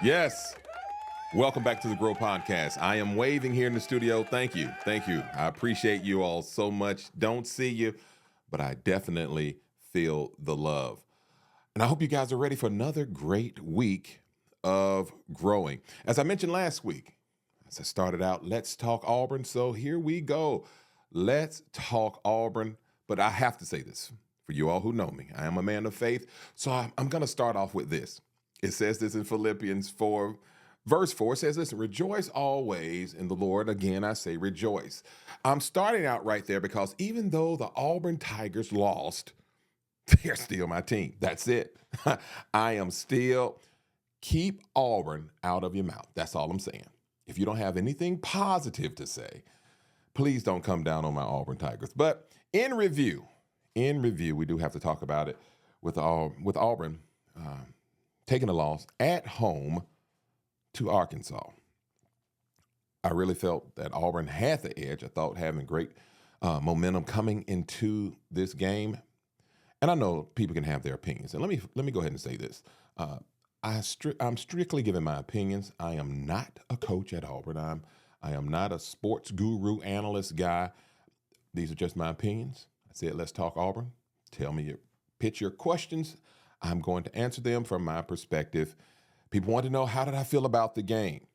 Yes. Welcome back to the Grow Podcast. I am waving here in the studio. Thank you. Thank you. I appreciate you all so much. Don't see you, but I definitely feel the love. And I hope you guys are ready for another great week of growing. As I mentioned last week, as I started out, let's talk Auburn. So here we go. Let's talk Auburn. But I have to say this for you all who know me. I am a man of faith. So I'm going to start off with this. It says this in Philippians 4, verse 4. It says, listen, rejoice always in the Lord. Again, I say rejoice. I'm starting out right there because even though the Auburn Tigers lost, they're still my team. That's it. I am still, keep Auburn out of your mouth. That's all I'm saying. If you don't have anything positive to say, please don't come down on my Auburn Tigers. But in review, we do have to talk about it with Auburn taking a loss at home to Arkansas. I really felt that Auburn had the edge. I thought having great momentum coming into this game. And I know people can have their opinions. And let me go ahead and say this. I'm strictly giving my opinions. I am not a coach at Auburn. I am not a sports guru analyst guy. These are just my opinions. I said, let's talk Auburn. Tell me pitch your questions. I'm going to answer them from my perspective. People want to know, how did I feel about the game?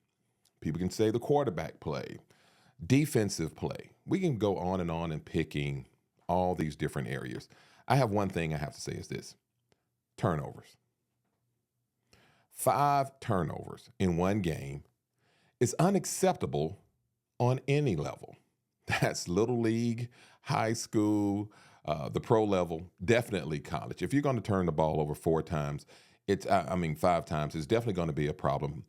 People can say the quarterback play, defensive play. We can go on and picking all these different areas. I have one thing I have to say is this: turnovers. 5 turnovers in one game is unacceptable on any level. That's little league, high school, the pro level, definitely college. If you're going to turn the ball over 5 times, it's definitely going to be a problem.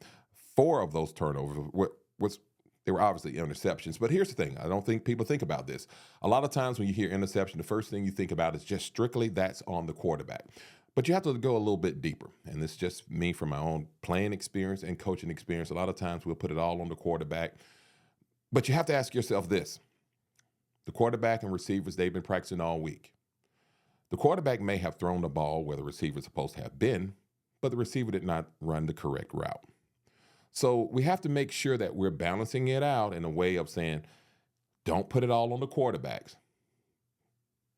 4 of those turnovers they were obviously interceptions. But here's the thing. I don't think people think about this. A lot of times when you hear interception, the first thing you think about is just strictly that's on the quarterback. But you have to go a little bit deeper. And this is just me from my own playing experience and coaching experience. A lot of times we'll put it all on the quarterback. But you have to ask yourself this. The quarterback and receivers, they've been practicing all week. The quarterback may have thrown the ball where the receiver's supposed to have been, but the receiver did not run the correct route. So we have to make sure that we're balancing it out in a way of saying, don't put it all on the quarterbacks.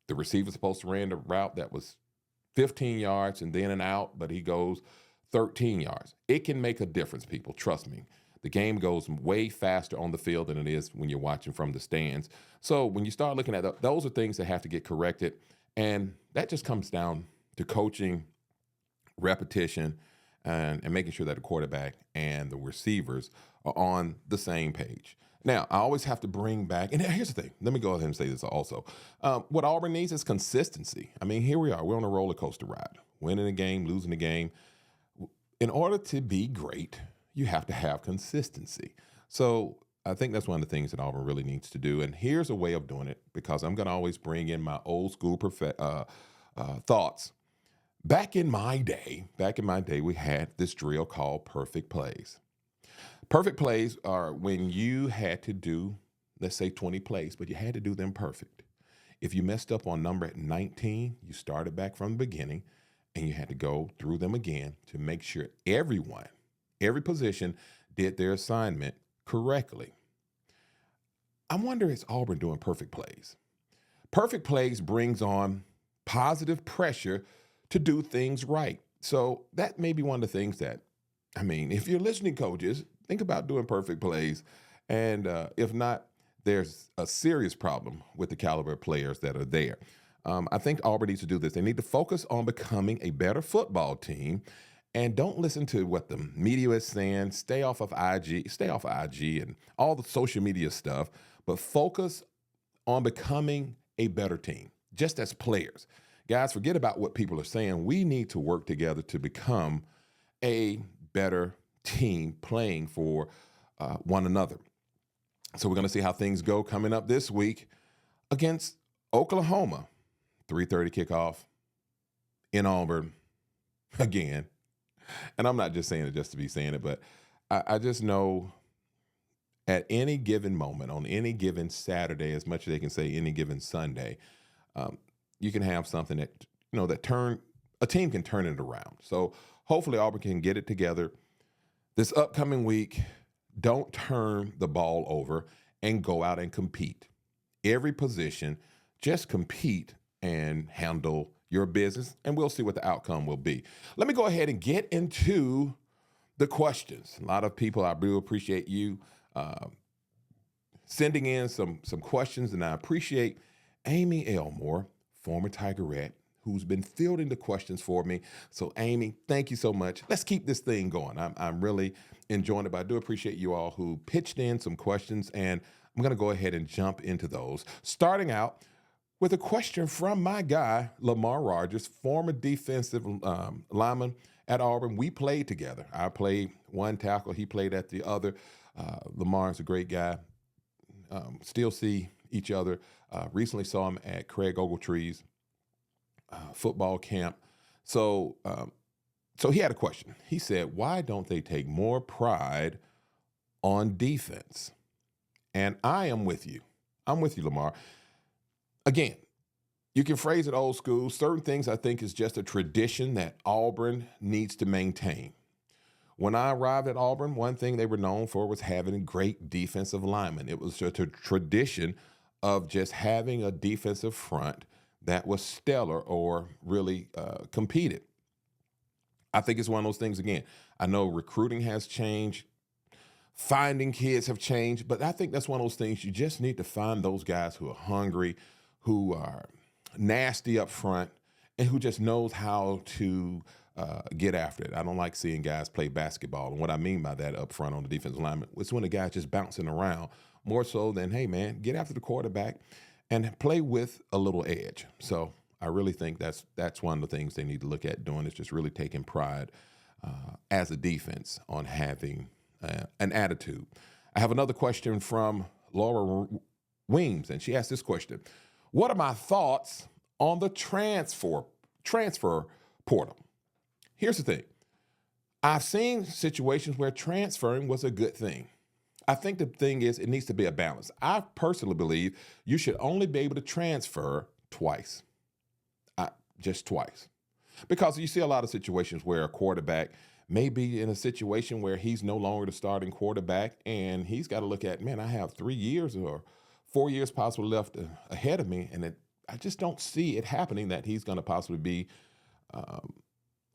The receiver's supposed to run the route that was 15 yards and then an out, but he goes 13 yards. It can make a difference, people. Trust me. The game goes way faster on the field than it is when you're watching from the stands. So when you start looking at those are things that have to get corrected. And that just comes down to coaching, repetition, and making sure that the quarterback and the receivers are on the same page. Now, I always have to bring back, and here's the thing. Let me go ahead and say this also. What Auburn needs is consistency. I mean, here we are. We're on a roller coaster ride, winning a game, losing a game. In order to be great, you have to have consistency. So I think that's one of the things that Auburn really needs to do. And here's a way of doing it, because I'm going to always bring in my old school thoughts. Back in my day, we had this drill called perfect plays. Perfect plays are when you had to do, let's say 20 plays, but you had to do them perfect. If you messed up on number 19, you started back from the beginning and you had to go through them again to make sure every position did their assignment correctly. I wonder, is Auburn doing perfect plays? Perfect plays brings on positive pressure to do things right. So that may be one of the things that, if you're listening, coaches, think about doing perfect plays. And if not, there's a serious problem with the caliber of players that are there. I think Auburn needs to do this. They need to focus on becoming a better football team, and don't listen to what the media is saying. Stay off of IG and all the social media stuff, but focus on becoming a better team, just as players. Guys, forget about what people are saying. We need to work together to become a better team playing for one another. So we're going to see how things go coming up this week against Oklahoma. 3:30 kickoff in Auburn again. And I'm not just saying it just to be saying it, but I just know at any given moment, on any given Saturday, as much as they can say any given Sunday, you can have something that, a team can turn it around. So hopefully Auburn can get it together This upcoming week, don't turn the ball over and go out and compete. Every position, just compete and handle your business, and we'll see what the outcome will be. Let me go ahead and get into the questions. A lot of people, I do appreciate you sending in some questions, and I appreciate Amy Elmore, former Tigerette, who's been fielding the questions for me. So, Amy, thank you so much. Let's keep this thing going. I'm really enjoying it, but I do appreciate you all who pitched in some questions, and I'm going to go ahead and jump into those. Starting out with a question from my guy, Lamar Rogers, former defensive lineman at Auburn. We played together. I played one tackle. He played at the other. Lamar's a great guy. Still see each other. Recently saw him at Craig Ogletree's football camp. So he had a question. He said, why don't they take more pride on defense? And I am with you. I'm with you, Lamar. Again, you can phrase it old school. Certain things I think is just a tradition that Auburn needs to maintain. When I arrived at Auburn, one thing they were known for was having great defensive linemen. It was just a tradition of just having a defensive front that was stellar or really competed. I think it's one of those things, again, I know recruiting has changed, finding kids have changed, but I think that's one of those things you just need to find those guys who are hungry, who are nasty up front, and who just knows how to get after it. I don't like seeing guys play basketball. And what I mean by that up front on the defensive lineman, it's when the guy's just bouncing around more so than, hey, man, get after the quarterback and play with a little edge. So I really think that's one of the things they need to look at doing, is just really taking pride as a defense on having an attitude. I have another question from Laura Weems, and she asked this question. What are my thoughts on the transfer portal? Here's the thing. I've seen situations where transferring was a good thing. I think the thing is it needs to be a balance. I personally believe you should only be able to transfer twice, just twice. Because you see a lot of situations where a quarterback may be in a situation where he's no longer the starting quarterback, and he's got to look at, man, I have 3 years or 4 years possibly left ahead of me, and I just don't see it happening that he's going to possibly be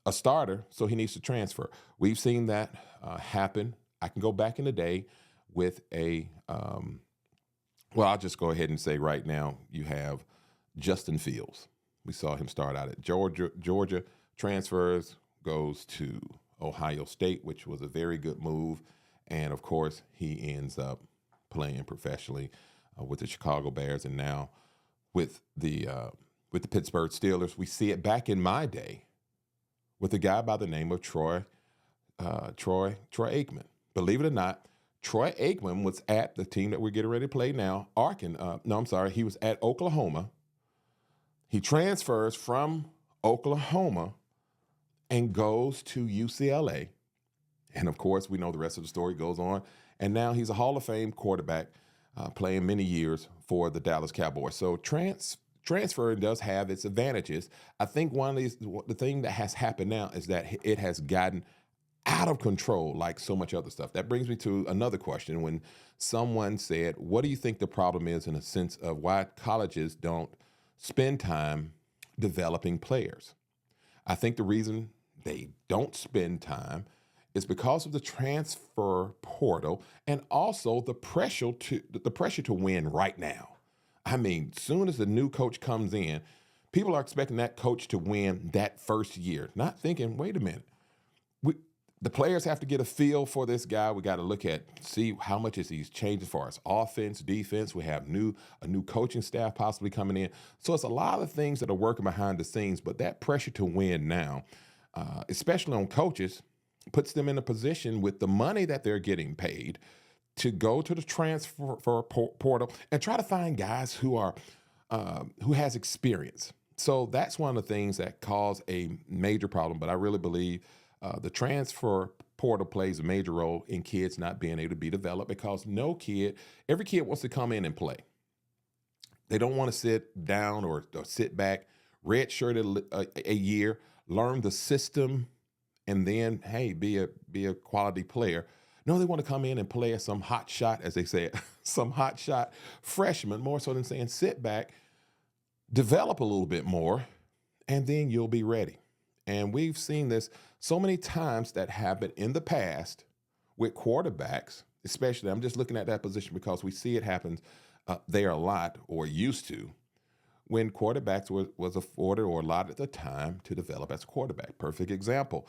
a starter, so he needs to transfer. We've seen that happen. I can go back in the day with I'll just go ahead and say right now you have Justin Fields. We saw him start out at Georgia, transfers, goes to Ohio State, which was a very good move. And, of course, he ends up playing professionally with the Chicago Bears and now with the Pittsburgh Steelers. We see it back in my day with a guy by the name of Troy Aikman. Believe it or not, Troy Aikman was at the team that we're getting ready to play now, he was at Oklahoma. He transfers from Oklahoma and goes to UCLA. And, of course, we know the rest of the story goes on. And now he's a Hall of Fame quarterback playing many years for the Dallas Cowboys. So transfer does have its advantages. I think the thing that has happened now is that it has gotten out of control like so much other stuff. That brings me to another question. When someone said, what do you think the problem is in a sense of why colleges don't spend time developing players? I think the reason they don't spend time is because of the transfer portal and also the pressure to win right now. I mean, soon as the new coach comes in, people are expecting that coach to win that first year, not thinking, wait a minute, the players have to get a feel for this guy. We got to see how much is he's changing for us, offense, defense. We have a new coaching staff possibly coming in. So it's a lot of things that are working behind the scenes, but that pressure to win now, especially on coaches, puts them in a position with the money that they're getting paid to go to the transfer portal and try to find guys who has experience. So that's one of the things that cause a major problem. But I really believe the transfer portal plays a major role in kids not being able to be developed because every kid wants to come in and play. They don't want to sit down or sit back, redshirted a year, learn the system, and then, hey, be a quality player. No, they want to come in and play as some hot shot, as they say, some hot shot freshman, more so than saying sit back, develop a little bit more, and then you'll be ready. And we've seen this so many times that happen in the past with quarterbacks, especially. I'm just looking at that position because we see it happen there a lot, or used to, when quarterbacks was afforded or allotted the time to develop as a quarterback. Perfect example.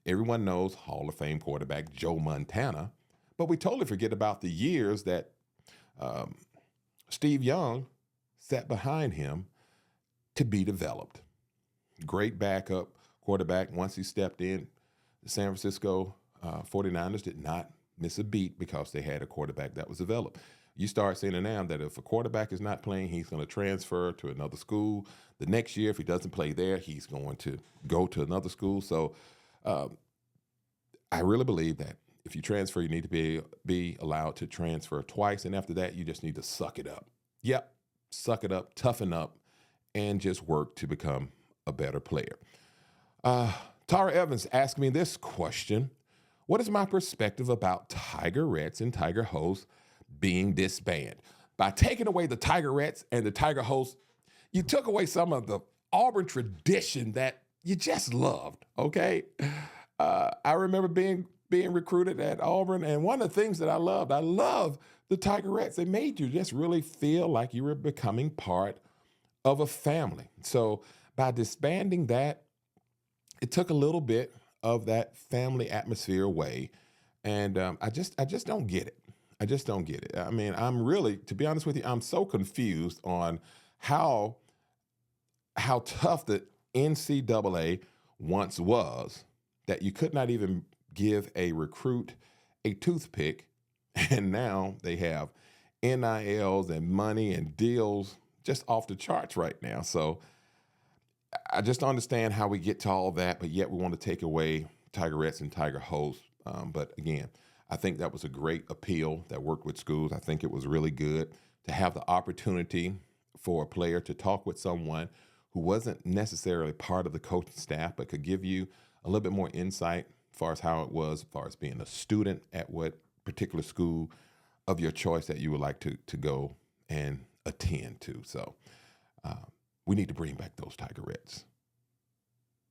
Everyone knows Hall of Fame quarterback Joe Montana, but we totally forget about the years that Steve Young sat behind him to be developed. Great backup quarterback. Once he stepped in, the San Francisco 49ers did not miss a beat because they had a quarterback that was developed. You start seeing it now that if a quarterback is not playing, he's going to transfer to another school. The next year, if he doesn't play there, he's going to go to another school. So I really believe that if you transfer, you need to be allowed to transfer twice. And after that, you just need to suck it up. Yep, suck it up, toughen up, and just work to become a better player. Tara Evans asked me this question. What is my perspective about Tigerettes and Tiger Hosts being disbanded? By taking away the Tigerettes and the Tiger Hosts, you took away some of the Auburn tradition that you just loved, okay? I remember being recruited at Auburn, and one of the things that I love the Tigerettes. They made you just really feel like you were becoming part of a family. So by disbanding that, it took a little bit of that family atmosphere away, and I just don't get it. I just don't get it. I mean, I'm really, to be honest with you, I'm so confused on how tough the NCAA once was that you could not even give a recruit a toothpick, and now they have NILs and money and deals just off the charts right now. So I just don't understand how we get to all that, but yet we want to take away Tigerettes and Tiger Hosts. But again, I think that was a great appeal that worked with schools. I think it was really good to have the opportunity for a player to talk with someone who wasn't necessarily part of the coaching staff, but could give you a little bit more insight as far as how it was, as far as being a student at what particular school of your choice that you would like to go and attend to. So we need to bring back those Tigerettes.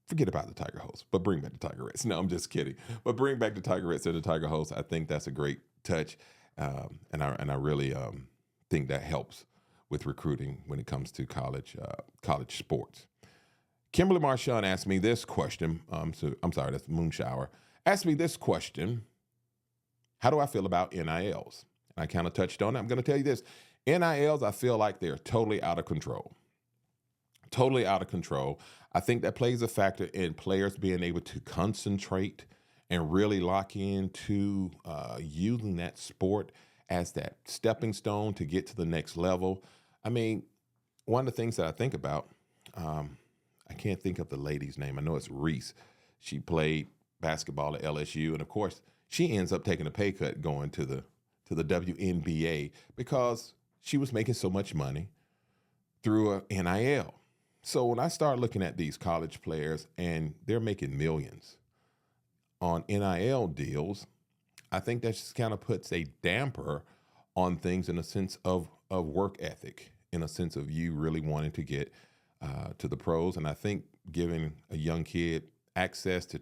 Forget about the Tiger Hosts, but bring back the Tigerettes. No, I'm just kidding. But bring back the Tigerettes and the Tiger Hosts. I think that's a great touch, and I really think that helps with recruiting when it comes to college sports. Kimberly Marchand asked me this question. I'm sorry, that's Moonshower. Asked me this question. How do I feel about NILs? And I kind of touched on it. I'm going to tell you this. NILs, I feel like they're totally out of control. Totally out of control. I think that plays a factor in players being able to concentrate and really lock into using that sport as that stepping stone to get to the next level. I mean, one of the things that I think about, I can't think of the lady's name. I know it's Reese. She played basketball at LSU, and of course, she ends up taking a pay cut going to the WNBA because she was making so much money through a NIL. So when I start looking at these college players and they're making millions on NIL deals, I think that just kind of puts a damper on things in a sense of work ethic, in a sense of you really wanting to get to the pros. And I think giving a young kid access to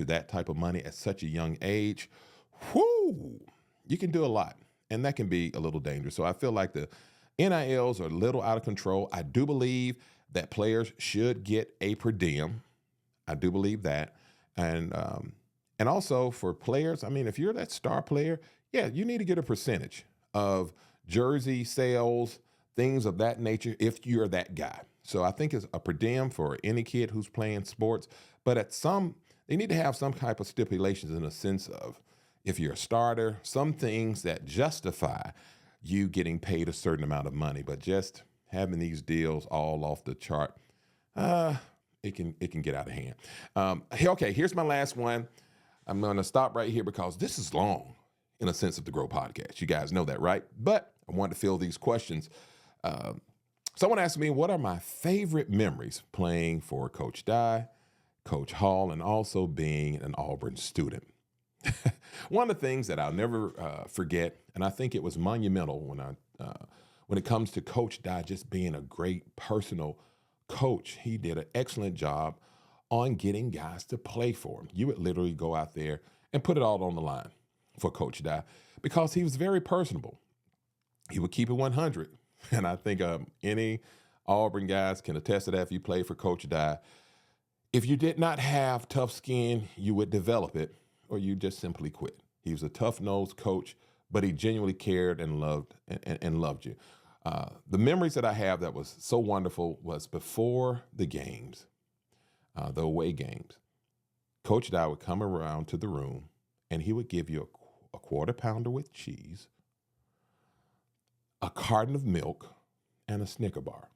that type of money at such a young age, you can do a lot. And that can be a little dangerous. So I feel like the NILs are a little out of control. I do believe that players should get a per diem. I do believe that. And also for players, I mean, if you're that star player, yeah, you need to get a percentage of jersey sales, things of that nature, if you're that guy. So I think it's a per diem for any kid who's playing sports. But they need to have some type of stipulations in a sense of, if you're a starter, some things that justify you getting paid a certain amount of money. But just having these deals all off the chart, it can get out of hand. Okay, here's my last one. I'm going to stop right here because this is long in a sense of the Grow Podcast. You guys know that, right? But I wanted to fill these questions. Someone asked me, what are my favorite memories playing for Coach Dye, Coach Hall, and also being an Auburn student. One of the things that I'll never forget, and I think it was monumental when it comes to Coach Dye just being a great personal coach. He did an excellent job on getting guys to play for him. You would literally go out there and put it all on the line for Coach Dye because he was very personable. He would keep it 100. And I think any Auburn guys can attest to that if you play for Coach Dye. If you did not have tough skin, you would develop it or you just simply quit. He was a tough-nosed coach, but he genuinely cared and loved you. The memories that I have that was so wonderful was before the games, the away games. Coach Dye would come around to the room and he would give you a quarter pounder with cheese, a carton of milk, and a Snicker bar.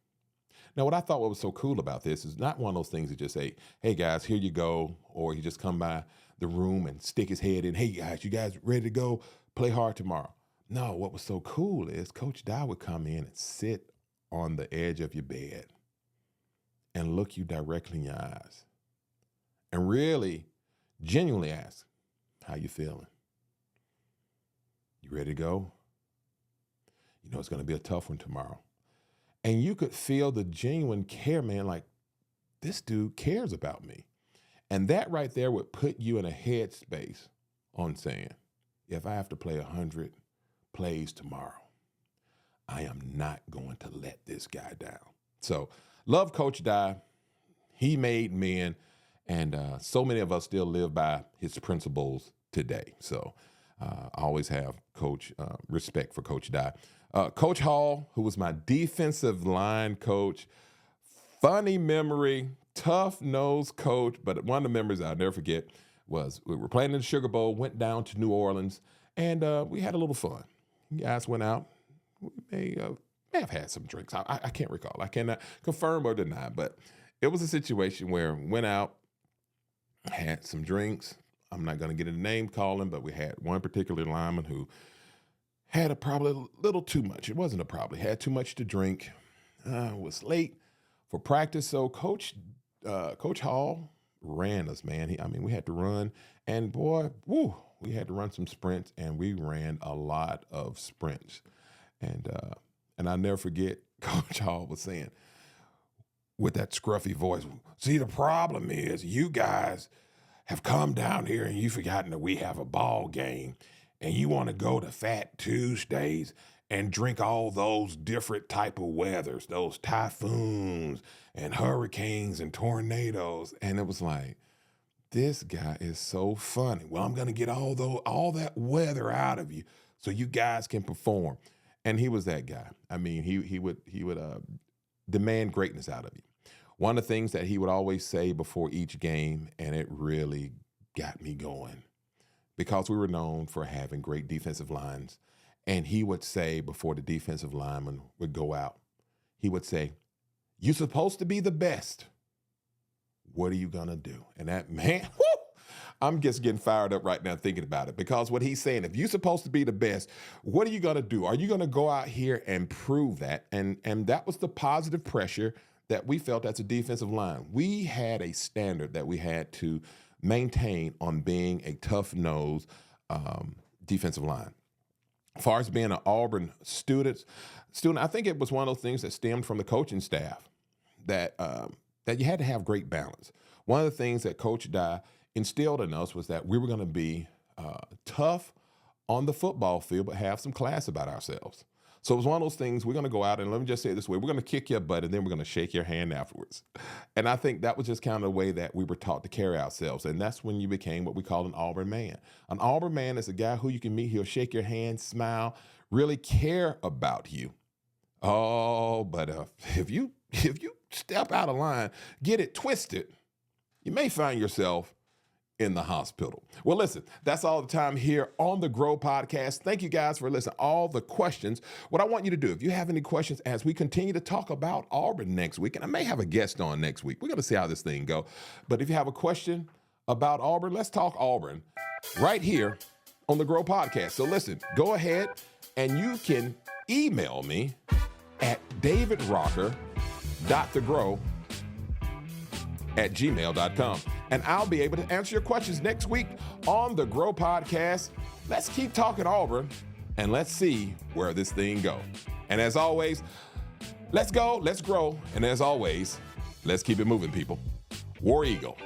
Now, what I thought what was so cool about this is not one of those things that just say, hey, guys, here you go, or he just come by the room and stick his head in, hey, guys, you guys ready to go play hard tomorrow? No, what was so cool is Coach Dye would come in and sit on the edge of your bed and look you directly in your eyes and really genuinely ask, how you feeling? You ready to go? You know it's going to be a tough one tomorrow. And you could feel the genuine care, man, like this dude cares about me. And that right there would put you in a headspace on saying, if I have to play 100 plays tomorrow, I am not going to let this guy down. So love Coach Dye. He made men, and so many of us still live by his principles today. So I always have respect for Coach Dye. Coach Hall, who was my defensive line coach, funny memory, tough-nosed coach, but one of the memories I'll never forget was we were playing in the Sugar Bowl, went down to New Orleans, and we had a little fun. You guys went out. We may have had some drinks. I can't recall. I cannot confirm or deny, but it was a situation where we went out, had some drinks. I'm not going to get into name calling, but we had one particular lineman who had probably a little too much. It wasn't a probably. Had too much to drink. Was late for practice. So Coach Hall ran us, man. We had to run. And boy, we had to run some sprints, and we ran a lot of sprints. And I'll never forget Coach Hall was saying with that scruffy voice, see, the problem is you guys have come down here and you've forgotten that we have a ball game. And you want to go to Fat Tuesdays and drink all those different type of weathers, those typhoons and hurricanes and tornadoes. And it was like, this guy is so funny. Well, I'm going to get all that weather out of you so you guys can perform. And he was that guy. He would demand greatness out of you. One of the things that he would always say before each game, and it really got me going, because we were known for having great defensive lines. And he would say before the defensive lineman would go out, he would say, you're supposed to be the best. What are you going to do? And that, man, I'm just getting fired up right now thinking about it, because what he's saying, if you're supposed to be the best, what are you going to do? Are you going to go out here and prove that? And that was the positive pressure that we felt as a defensive line. We had a standard that we had to maintain on being a tough-nosed defensive line. As far as being an Auburn student, I think it was one of those things that stemmed from the coaching staff that you had to have great balance. One of the things that Coach Dye instilled in us was that we were going to be tough on the football field, but have some class about ourselves. So it was one of those things, we're going to go out and let me just say it this way, we're going to kick your butt and then we're going to shake your hand afterwards. And I think that was just kind of the way that we were taught to carry ourselves. And that's when you became what we call an Auburn man. An Auburn man is a guy who you can meet. He'll shake your hand, smile, really care about you. Oh, but if you step out of line, get it twisted, you may find yourself in the hospital. Well, listen, that's all the time here on the Grow Podcast. Thank you guys for listening. All the questions. What I want you to do, if you have any questions as we continue to talk about Auburn next week, and I may have a guest on next week. We're going to see how this thing goes. But if you have a question about Auburn, let's talk Auburn right here on the Grow Podcast. So listen, go ahead and you can email me at davidrocker.thegrow@gmail.com. And I'll be able to answer your questions next week on the Grow Podcast. Let's keep talking Auburn, and let's see where this thing goes. And as always, let's go, let's grow, and as always, let's keep it moving, people. War Eagle.